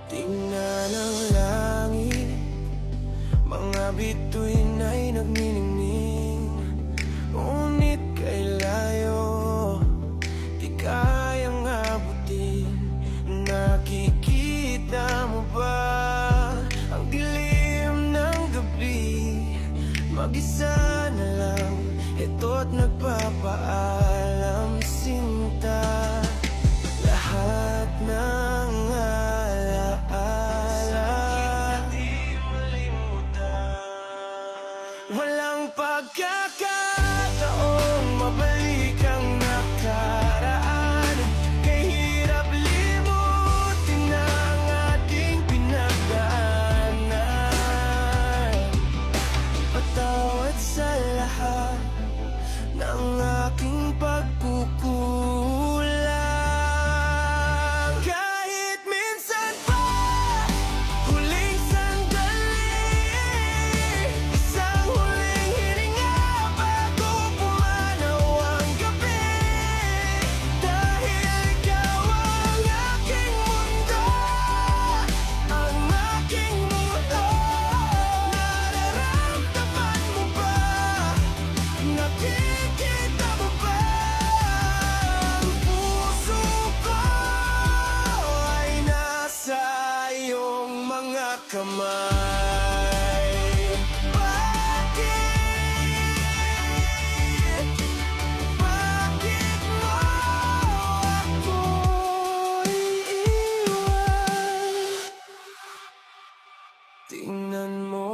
Tingnan ang langit, mga bituin ay nagniningning. Ngunit kay layo, di kayang abutin. Nakikita mo ba ang dilim ng gabi? Mag-isa na lang, ito't nagpapaalam sinta. Lahat ng walang pagkakataong mabalik ang nakaraan. Kahirap limutin ang ating pinagdaanan. Patawad sa lahat ng aking pagkukulang. Kahit minsan pa huling sandali, isang huling hininga bago pumanaw ang gabi. Dahil ikaw ang aking mundo, ang aking mundo. Nararamdaman mo ba? Nakikita mo ba? Ang puso ko ay nasa iyong mga kamay. Bakit mo ako iiwan? Tingnan mo